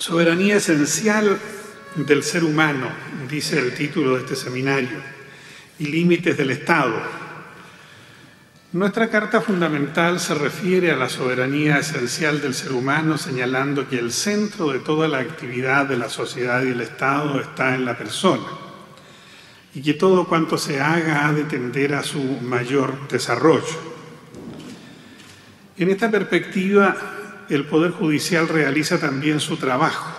Soberanía esencial del ser humano, dice el título de este seminario, y límites del Estado. Nuestra Carta Fundamental se refiere a la soberanía esencial del ser humano, señalando que el centro de toda la actividad de la sociedad y el Estado está en la persona, y que todo cuanto se haga ha de tender a su mayor desarrollo. En esta perspectiva, el Poder Judicial realiza también su trabajo,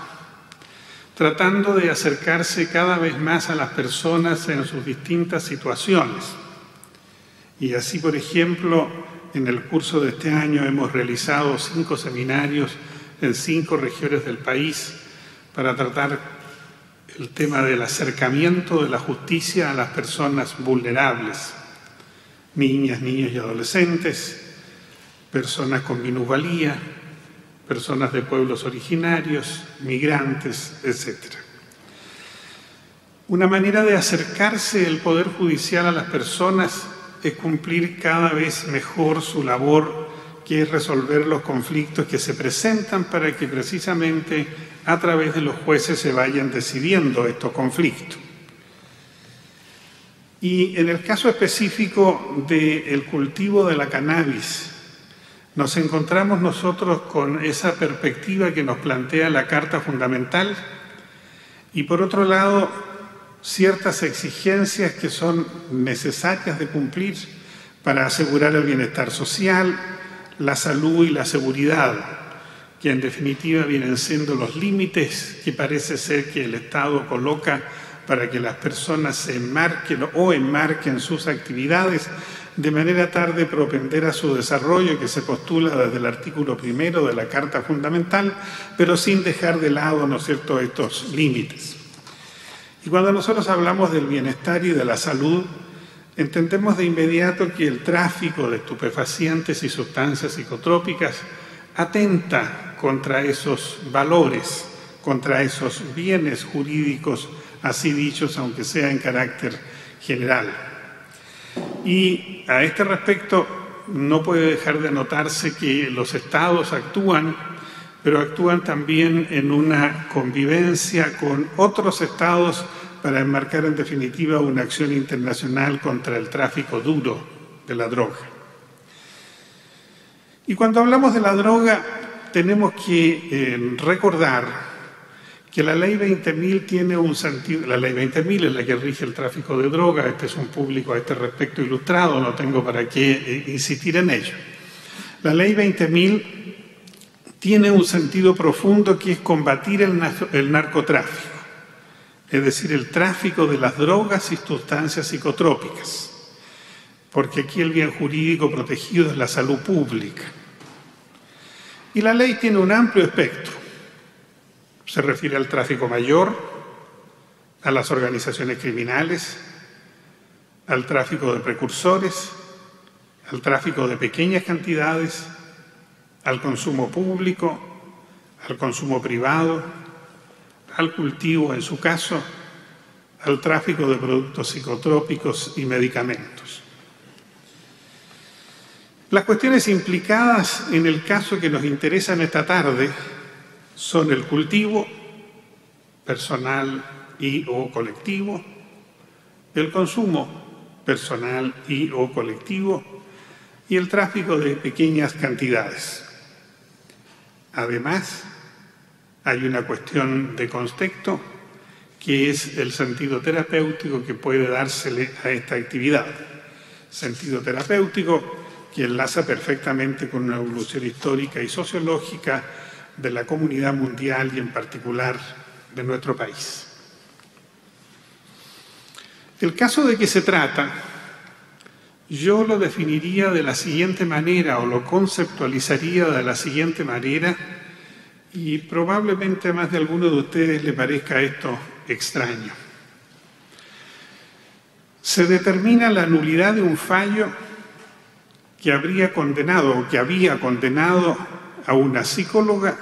tratando de acercarse cada vez más a las personas en sus distintas situaciones. Y así, por ejemplo, en el curso de este año hemos realizado 5 seminarios en 5 regiones del país para tratar el tema del acercamiento de la justicia a las personas vulnerables, niñas, niños y adolescentes, personas con minusvalía, personas de pueblos originarios, migrantes, etc. Una manera de acercarse el Poder Judicial a las personas es cumplir cada vez mejor su labor, que es resolver los conflictos que se presentan para que precisamente a través de los jueces se vayan decidiendo estos conflictos. Y en el caso específico del cultivo de la cannabis, nos encontramos nosotros con esa perspectiva que nos plantea la Carta Fundamental y, por otro lado, ciertas exigencias que son necesarias de cumplir para asegurar el bienestar social, la salud y la seguridad, que en definitiva vienen siendo los límites que parece ser que el Estado coloca para que las personas se enmarquen sus actividades de manera tal de propender a su desarrollo que se postula desde el artículo 1 de la Carta Fundamental, pero sin dejar de lado, ¿no es cierto?, estos límites. Y cuando nosotros hablamos del bienestar y de la salud, entendemos de inmediato que el tráfico de estupefacientes y sustancias psicotrópicas atenta contra esos valores, contra esos bienes jurídicos, así dichos, aunque sea en carácter general. Y a este respecto no puede dejar de notarse que los estados actúan, pero actúan también en una convivencia con otros estados para enmarcar en definitiva una acción internacional contra el tráfico duro de la droga. Y cuando hablamos de la droga tenemos que recordar que la Ley 20.000 tiene un sentido. La Ley 20.000 es la que rige el tráfico de droga. Este es un público a este respecto ilustrado, no tengo para qué insistir en ello. La Ley 20.000 tiene un sentido profundo que es combatir el narcotráfico, es decir, el tráfico de las drogas y sustancias psicotrópicas, porque aquí el bien jurídico protegido es la salud pública. Y la ley tiene un amplio espectro. Se refiere al tráfico mayor, a las organizaciones criminales, al tráfico de precursores, al tráfico de pequeñas cantidades, al consumo público, al consumo privado, al cultivo, en su caso, al tráfico de productos psicotrópicos y medicamentos. Las cuestiones implicadas en el caso que nos interesa en esta tarde son el cultivo personal y/o colectivo, el consumo personal y/o colectivo y el tráfico de pequeñas cantidades. Además, hay una cuestión de contexto que es el sentido terapéutico que puede dársele a esta actividad. Sentido terapéutico que enlaza perfectamente con una evolución histórica y sociológica de la comunidad mundial y en particular de nuestro país. El caso de que se trata, yo lo definiría de la siguiente manera o lo conceptualizaría de la siguiente manera y probablemente a más de alguno de ustedes le parezca esto extraño. Se determina la nulidad de un fallo que había condenado a una psicóloga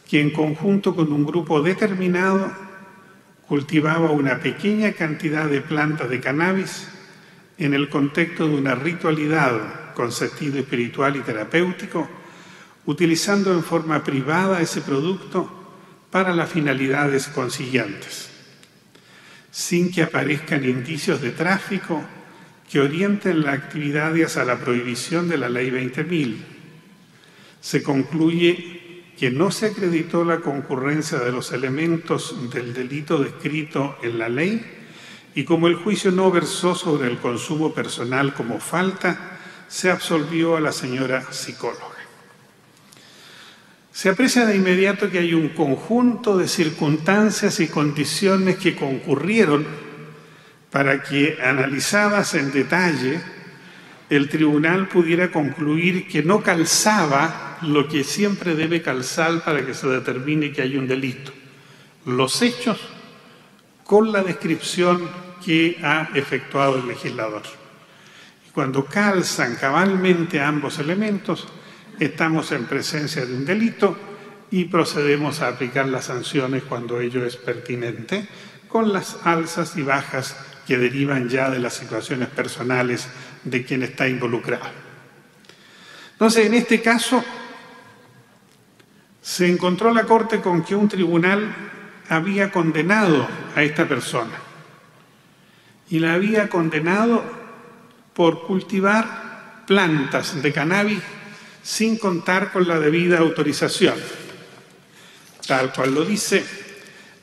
que en conjunto con un grupo determinado cultivaba una pequeña cantidad de plantas de cannabis en el contexto de una ritualidad con sentido espiritual y terapéutico, utilizando en forma privada ese producto para las finalidades consiguientes, sin que aparezcan indicios de tráfico que orienten la actividad hacia la prohibición de la Ley 20.000. Se concluye que no se acreditó la concurrencia de los elementos del delito descrito en la ley y como el juicio no versó sobre el consumo personal como falta, se absolvió a la señora psicóloga. Se aprecia de inmediato que hay un conjunto de circunstancias y condiciones que concurrieron para que, analizadas en detalle, el tribunal pudiera concluir que no calzaba lo que siempre debe calzar para que se determine que hay un delito: los hechos con la descripción que ha efectuado el legislador. Y cuando calzan cabalmente ambos elementos, estamos en presencia de un delito y procedemos a aplicar las sanciones cuando ello es pertinente, con las alzas y bajas que derivan ya de las situaciones personales de quien está involucrado. Entonces, en este caso, se encontró la Corte con que un tribunal había condenado a esta persona y la había condenado por cultivar plantas de cannabis sin contar con la debida autorización, tal cual lo dice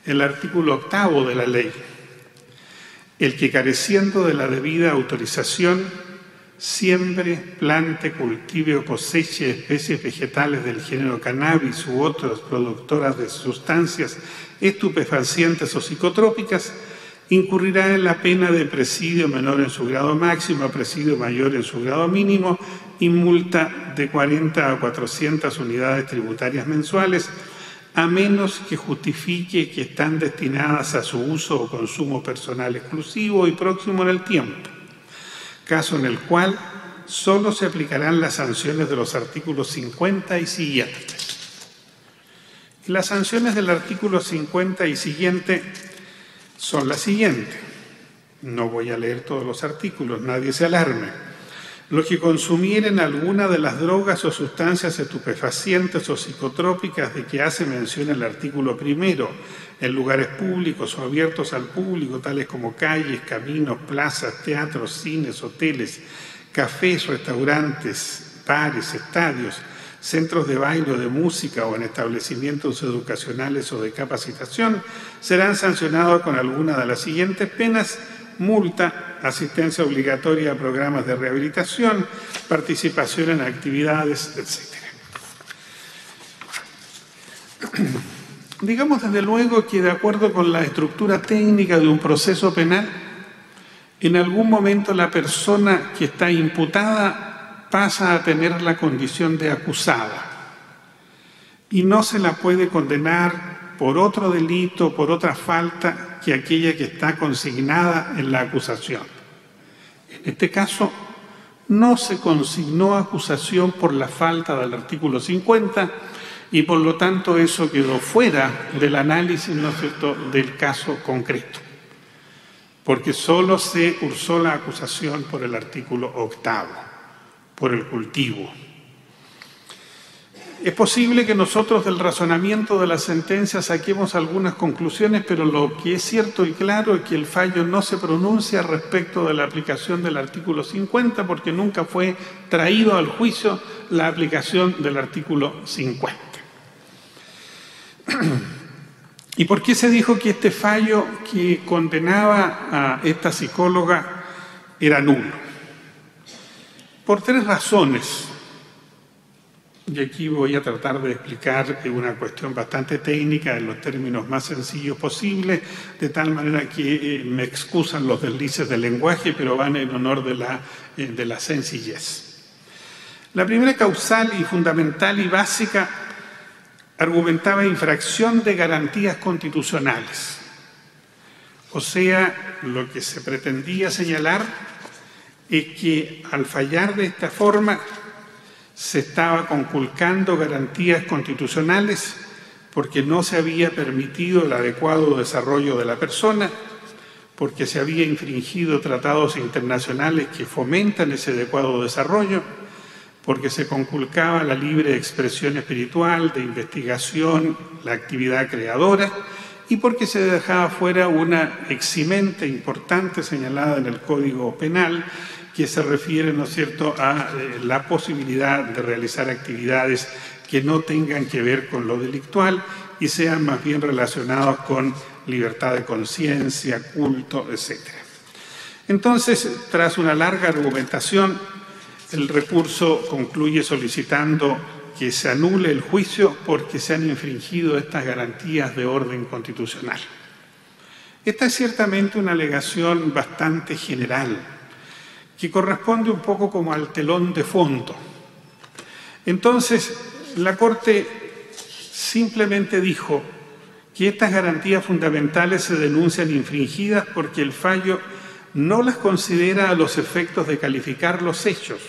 el artículo 8º de la ley. El que, careciendo de la debida autorización, siembre, plante, cultive o coseche especies vegetales del género cannabis u otras productoras de sustancias estupefacientes o psicotrópicas, incurrirá en la pena de presidio menor en su grado máximo a presidio mayor en su grado mínimo y multa de 40 a 400 unidades tributarias mensuales, a menos que justifique que están destinadas a su uso o consumo personal exclusivo y próximo en el tiempo, caso en el cual solo se aplicarán las sanciones de los artículos 50 y siguientes. Las sanciones del artículo 50 y siguiente son las siguientes. No voy a leer todos los artículos, nadie se alarme. Los que consumieren alguna de las drogas o sustancias estupefacientes o psicotrópicas de que hace mención el artículo 1 en lugares públicos o abiertos al público, tales como calles, caminos, plazas, teatros, cines, hoteles, cafés, restaurantes, bares, estadios, centros de baile o de música o en establecimientos educacionales o de capacitación, serán sancionados con alguna de las siguientes penas: multa, asistencia obligatoria a programas de rehabilitación, participación en actividades, etc. Digamos desde luego que, de acuerdo con la estructura técnica de un proceso penal, en algún momento la persona que está imputada pasa a tener la condición de acusada y no se la puede condenar por otro delito, por otra falta que aquella que está consignada en la acusación. En este caso, no se consignó acusación por la falta del artículo 50 y por lo tanto eso quedó fuera del análisis, ¿no es cierto?, del caso concreto, porque solo se cursó la acusación por el artículo 8º, por el cultivo. Es posible que nosotros del razonamiento de la sentencia saquemos algunas conclusiones, pero lo que es cierto y claro es que el fallo no se pronuncia respecto de la aplicación del artículo 50 porque nunca fue traído al juicio la aplicación del artículo 50. ¿Y por qué se dijo que este fallo que condenaba a esta psicóloga era nulo? Por 3 razones. Y aquí voy a tratar de explicar una cuestión bastante técnica en los términos más sencillos posibles, de tal manera que me excusan los deslices del lenguaje, pero van en honor de la sencillez. La primera, causal y fundamental y básica, argumentaba infracción de garantías constitucionales. O sea, lo que se pretendía señalar es que al fallar de esta forma se estaba conculcando garantías constitucionales porque no se había permitido el adecuado desarrollo de la persona, porque se había infringido tratados internacionales que fomentan ese adecuado desarrollo, porque se conculcaba la libre expresión espiritual, de investigación, la actividad creadora, y porque se dejaba fuera una eximente importante señalada en el Código Penal, que se refiere, ¿no es cierto?, a la posibilidad de realizar actividades que no tengan que ver con lo delictual y sean más bien relacionados con libertad de conciencia, culto, etc. Entonces, tras una larga argumentación, el recurso concluye solicitando que se anule el juicio porque se han infringido estas garantías de orden constitucional. Esta es ciertamente una alegación bastante general, que corresponde un poco como al telón de fondo. Entonces, la Corte simplemente dijo que estas garantías fundamentales se denuncian infringidas porque el fallo no las considera a los efectos de calificar los hechos,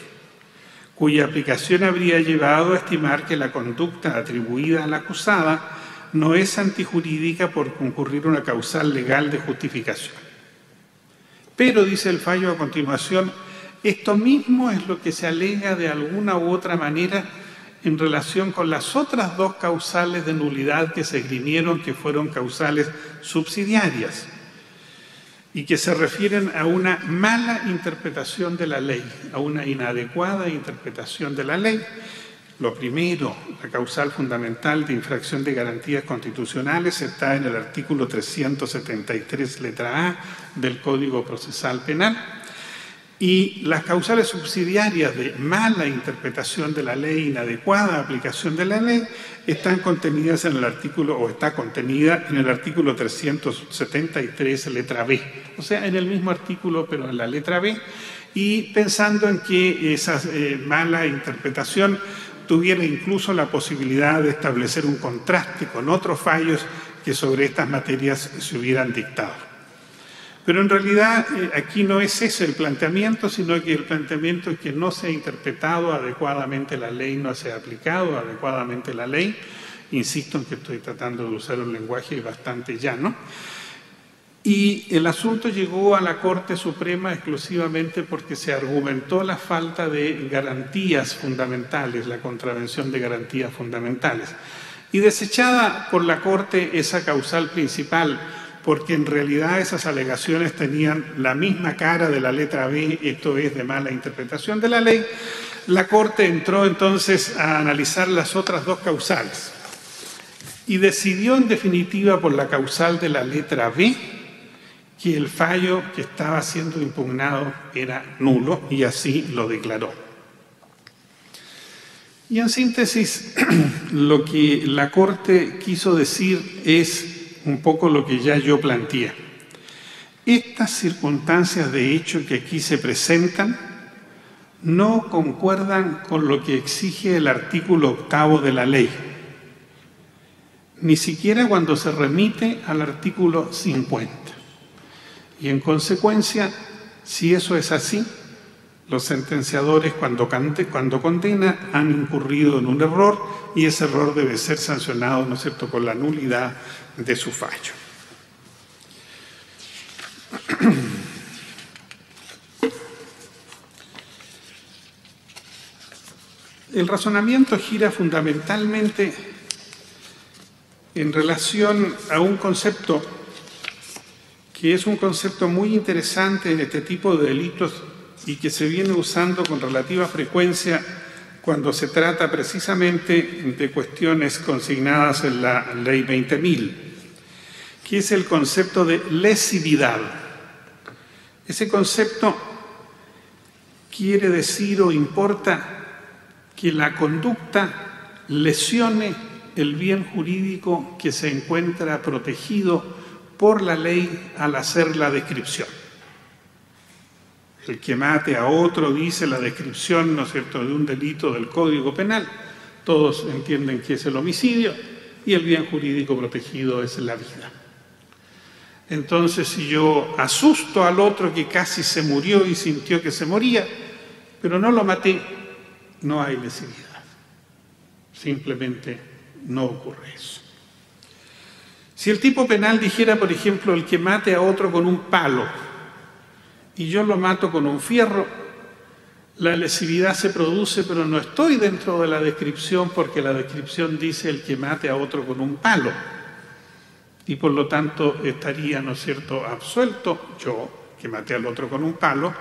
cuya aplicación habría llevado a estimar que la conducta atribuida a la acusada no es antijurídica por concurrir una causal legal de justificación. Pero, dice el fallo a continuación, esto mismo es lo que se alega de alguna u otra manera en relación con las otras dos causales de nulidad que se esgrimieron, que fueron causales subsidiarias y que se refieren a una mala interpretación de la ley, a una inadecuada interpretación de la ley. Lo primero, la causal fundamental de infracción de garantías constitucionales está en el artículo 373, letra A, del Código Procesal Penal. Y las causales subsidiarias de mala interpretación de la ley, inadecuada aplicación de la ley, están contenidas en el artículo, o está contenida en el artículo 373, letra B. O sea, en el mismo artículo, pero en la letra B, y pensando en que esa mala interpretación tuviera incluso la posibilidad de establecer un contraste con otros fallos que sobre estas materias se hubieran dictado. Pero en realidad aquí no es ese el planteamiento, sino que el planteamiento es que no se ha interpretado adecuadamente la ley, no se ha aplicado adecuadamente la ley. Insisto en que estoy tratando de usar un lenguaje bastante llano. Y el asunto llegó a la Corte Suprema exclusivamente porque se argumentó la falta de garantías fundamentales, la contravención de garantías fundamentales. Y desechada por la Corte esa causal principal, porque en realidad esas alegaciones tenían la misma cara de la letra B, esto es, de mala interpretación de la ley, la Corte entró entonces a analizar las otras dos causales y decidió en definitiva por la causal de la letra B que el fallo que estaba siendo impugnado era nulo y así lo declaró. Y en síntesis, lo que la Corte quiso decir es un poco lo que ya yo planteé. Estas circunstancias de hecho que aquí se presentan no concuerdan con lo que exige el artículo 8º de la ley, ni siquiera cuando se remite al artículo 50. Y en consecuencia, si eso es así, los sentenciadores cuando condenan han incurrido en un error y ese error debe ser sancionado, ¿no es cierto?, con la nulidad de su fallo. El razonamiento gira fundamentalmente en relación a un concepto que es un concepto muy interesante en este tipo de delitos y que se viene usando con relativa frecuencia cuando se trata precisamente de cuestiones consignadas en la Ley 20.000, que es el concepto de lesividad. Ese concepto quiere decir o importa que la conducta lesione el bien jurídico que se encuentra protegido por la ley al hacer la descripción. El que mate a otro, dice la descripción, ¿no es cierto?, de un delito del Código Penal. Todos entienden que es el homicidio y el bien jurídico protegido es la vida. Entonces, si yo asusto al otro que casi se murió y sintió que se moría, pero no lo maté, no hay lesividad. Simplemente no ocurre eso. Si el tipo penal dijera, por ejemplo, el que mate a otro con un palo y yo lo mato con un fierro, la lesividad se produce, pero no estoy dentro de la descripción porque la descripción dice el que mate a otro con un palo. Y por lo tanto estaría, ¿no es cierto?, absuelto yo, que maté al otro con un palo,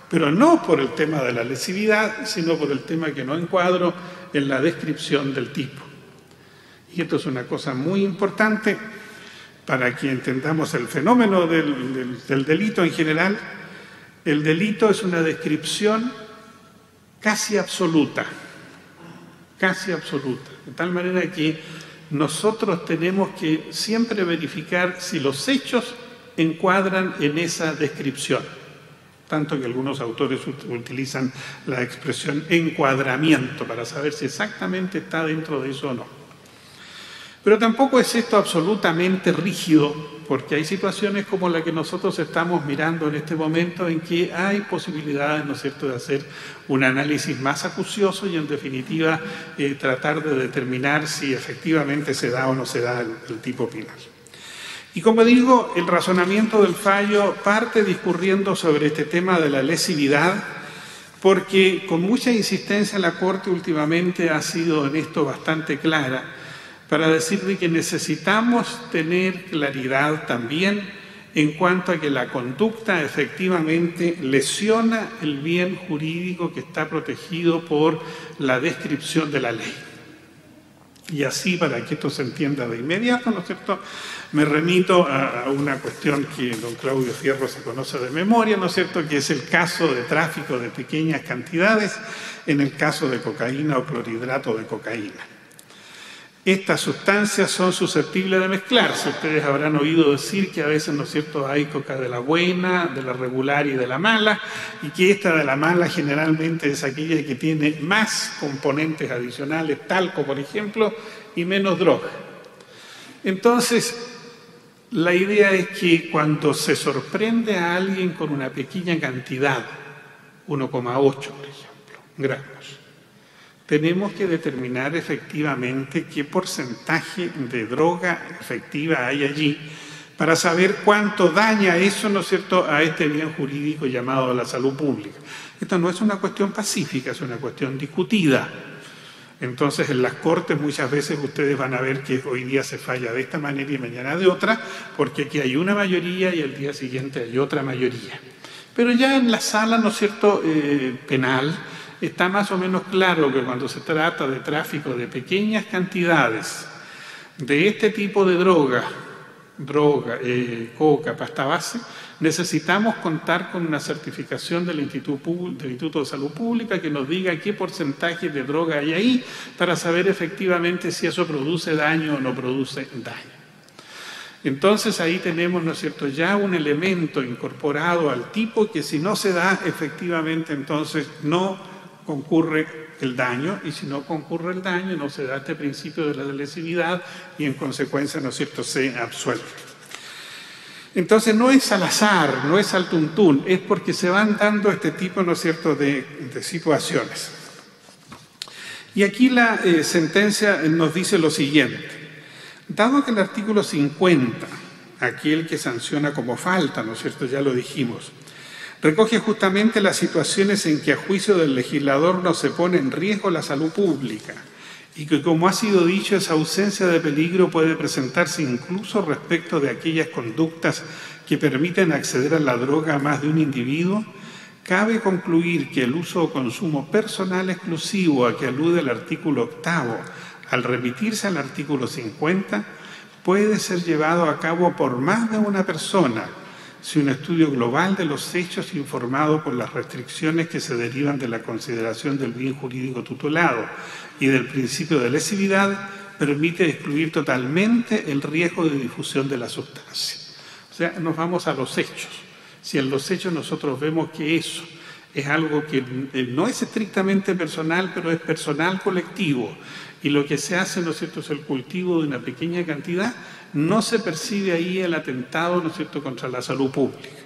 pero no por el tema de la lesividad, sino por el tema que no encuadro en la descripción del tipo. Y esto es una cosa muy importante para que entendamos el fenómeno del delito en general. El delito es una descripción casi absoluta, de tal manera que nosotros tenemos que siempre verificar si los hechos encuadran en esa descripción, tanto que algunos autores utilizan la expresión encuadramiento para saber si exactamente está dentro de eso o no. Pero tampoco es esto absolutamente rígido, porque hay situaciones como la que nosotros estamos mirando en este momento en que hay posibilidades, ¿no es cierto?, de hacer un análisis más acucioso y en definitiva tratar de determinar si efectivamente se da o no se da el tipo penal. Y como digo, el razonamiento del fallo parte discurriendo sobre este tema de la lesividad, porque con mucha insistencia la Corte últimamente ha sido en esto bastante clara, para decir de que necesitamos tener claridad también en cuanto a que la conducta efectivamente lesiona el bien jurídico que está protegido por la descripción de la ley. Y así, para que esto se entienda de inmediato, ¿no es cierto?, me remito a una cuestión que don Claudio Fierro se conoce de memoria, ¿no es cierto?, que es el caso de tráfico de pequeñas cantidades, en el caso de cocaína o clorhidrato de cocaína. Estas sustancias son susceptibles de mezclarse. Ustedes habrán oído decir que a veces, ¿no es cierto?, hay coca de la buena, de la regular y de la mala, y que esta de la mala generalmente es aquella que tiene más componentes adicionales, talco, por ejemplo, y menos droga. Entonces, la idea es que cuando se sorprende a alguien con una pequeña cantidad, 1,8, por ejemplo, gramos, tenemos que determinar efectivamente qué porcentaje de droga efectiva hay allí para saber cuánto daña eso, ¿no es cierto?, a este bien jurídico llamado la salud pública. Esto no es una cuestión pacífica, es una cuestión discutida. Entonces, en las Cortes muchas veces ustedes van a ver que hoy día se falla de esta manera y mañana de otra, porque aquí hay una mayoría y el día siguiente hay otra mayoría. Pero ya en la sala, ¿no es cierto?, penal, está más o menos claro que cuando se trata de tráfico de pequeñas cantidades de este tipo de droga, coca, pasta base, necesitamos contar con una certificación del Instituto de Salud Pública que nos diga qué porcentaje de droga hay ahí para saber efectivamente si eso produce daño o no produce daño. Entonces ahí tenemos, ¿no es cierto?, ya un elemento incorporado al tipo que si no se da efectivamente entonces no concurre el daño, y si no concurre el daño no se da este principio de la lesividad y en consecuencia, ¿no es cierto?, se absuelve. Entonces no es al azar, no es al tuntún, es porque se van dando este tipo, ¿no es cierto?, de situaciones. Y aquí la sentencia nos dice lo siguiente: dado que el artículo 50, aquel que sanciona como falta, ¿no es cierto?, ya lo dijimos, recoge justamente las situaciones en que a juicio del legislador no se pone en riesgo la salud pública y que, como ha sido dicho, esa ausencia de peligro puede presentarse incluso respecto de aquellas conductas que permiten acceder a la droga a más de un individuo, cabe concluir que el uso o consumo personal exclusivo a que alude el artículo 8, al remitirse al artículo 50, puede ser llevado a cabo por más de una persona, si un estudio global de los hechos informado por las restricciones que se derivan de la consideración del bien jurídico tutelado y del principio de lesividad permite excluir totalmente el riesgo de difusión de la sustancia. O sea, nos vamos a los hechos. Si en los hechos nosotros vemos que eso es algo que no es estrictamente personal, pero es personal colectivo, y lo que se hace, ¿no es cierto?, es el cultivo de una pequeña cantidad, no se percibe ahí el atentado, ¿no es cierto?, contra la salud pública.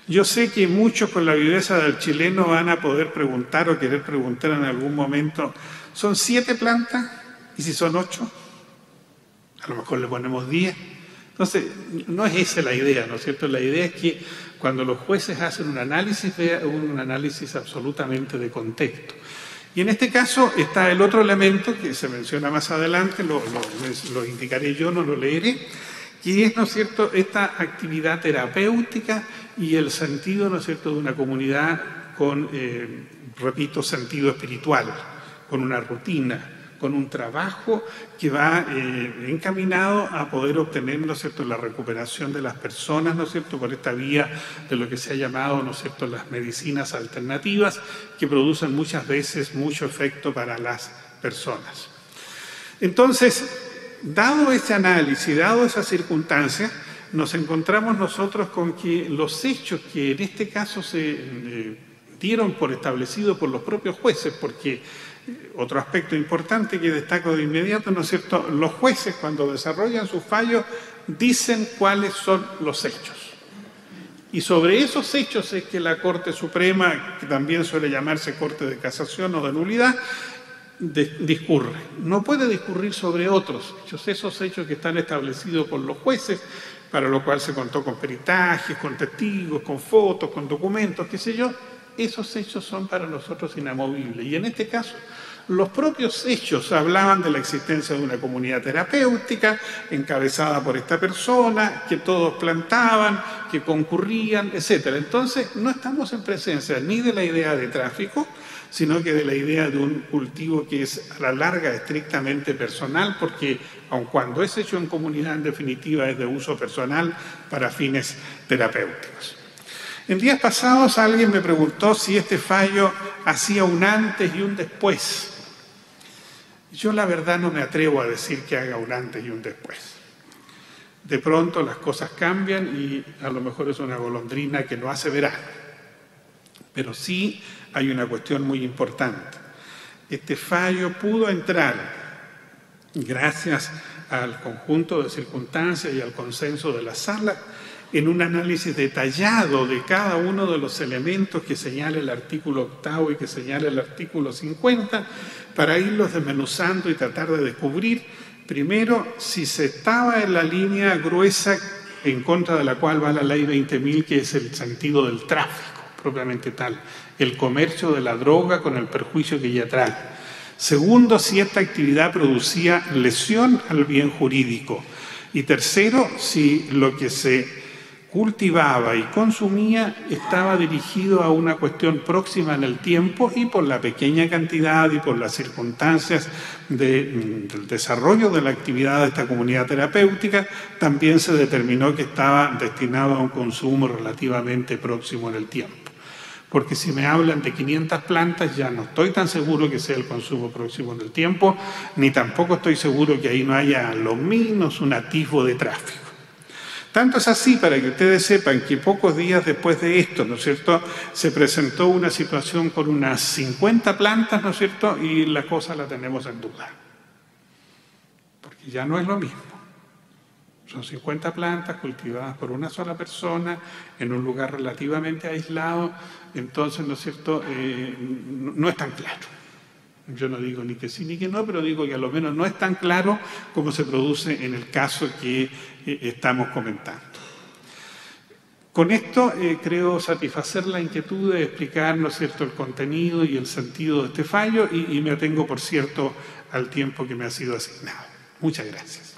Yo sé que muchos con la viveza del chileno van a poder preguntar o querer preguntar en algún momento, ¿son 7 plantas? ¿Y si son 8? A lo mejor le ponemos 10. Entonces, no es esa la idea, ¿no es cierto? La idea es que cuando los jueces hacen un análisis absolutamente de contexto. Y en este caso está el otro elemento que se menciona más adelante, lo indicaré yo, no lo leeré, que es, ¿no es cierto?, esta actividad terapéutica y el sentido, ¿no es cierto?, de una comunidad con, repito, sentido espiritual, con una rutina, con un trabajo que va encaminado a poder obtener, ¿no es cierto?, la recuperación de las personas, ¿no es cierto?, por esta vía de lo que se ha llamado, ¿no es cierto?, las medicinas alternativas, que producen muchas veces mucho efecto para las personas. Entonces, dado este análisis, dado esas circunstancias, nos encontramos nosotros con que los hechos que en este caso se dieron por establecido por los propios jueces, porque otro aspecto importante que destaco de inmediato, ¿no es cierto?, los jueces cuando desarrollan sus fallos dicen cuáles son los hechos. Y sobre esos hechos es que la Corte Suprema, que también suele llamarse Corte de Casación o de Nulidad, discurre. No puede discurrir sobre otros hechos, esos hechos que están establecidos por los jueces, para lo cual se contó con peritajes, con testigos, con fotos, con documentos, qué sé yo. Esos hechos son para nosotros inamovibles. Y en este caso, los propios hechos hablaban de la existencia de una comunidad terapéutica encabezada por esta persona, que todos plantaban, que concurrían, etc. Entonces, no estamos en presencia ni de la idea de tráfico, sino que de la idea de un cultivo que es a la larga estrictamente personal, porque aun cuando es hecho en comunidad, en definitiva es de uso personal para fines terapéuticos. En días pasados alguien me preguntó si este fallo hacía un antes y un después. Yo la verdad no me atrevo a decir que haga un antes y un después. De pronto las cosas cambian y a lo mejor es una golondrina que no hace verano. Pero sí hay una cuestión muy importante. Este fallo pudo entrar gracias al conjunto de circunstancias y al consenso de la sala en un análisis detallado de cada uno de los elementos que señala el artículo 8º y que señala el artículo 50, para irlos desmenuzando y tratar de descubrir, primero, si se estaba en la línea gruesa en contra de la cual va la ley 20.000, que es el sentido del tráfico, propiamente tal, el comercio de la droga con el perjuicio que ya trae. Segundo, si esta actividad producía lesión al bien jurídico. Y tercero, si lo que se cultivaba y consumía estaba dirigido a una cuestión próxima en el tiempo y por la pequeña cantidad y por las circunstancias del desarrollo de la actividad de esta comunidad terapéutica, también se determinó que estaba destinado a un consumo relativamente próximo en el tiempo. Porque si me hablan de 500 plantas, ya no estoy tan seguro que sea el consumo próximo en el tiempo, ni tampoco estoy seguro que ahí no haya lo menos un atisbo de tráfico. Tanto es así, para que ustedes sepan, que pocos días después de esto, ¿no es cierto?, se presentó una situación con unas 50 plantas, ¿no es cierto?, y la cosa la tenemos en duda. Porque ya no es lo mismo. Son 50 plantas cultivadas por una sola persona en un lugar relativamente aislado, entonces, ¿no es cierto?, no es tan claro. Yo no digo ni que sí ni que no, pero digo que a lo menos no es tan claro como se produce en el caso que estamos comentando. Con esto creo satisfacer la inquietud de explicar, ¿no es cierto?, el contenido y el sentido de este fallo y me atengo, por cierto, al tiempo que me ha sido asignado. Muchas gracias.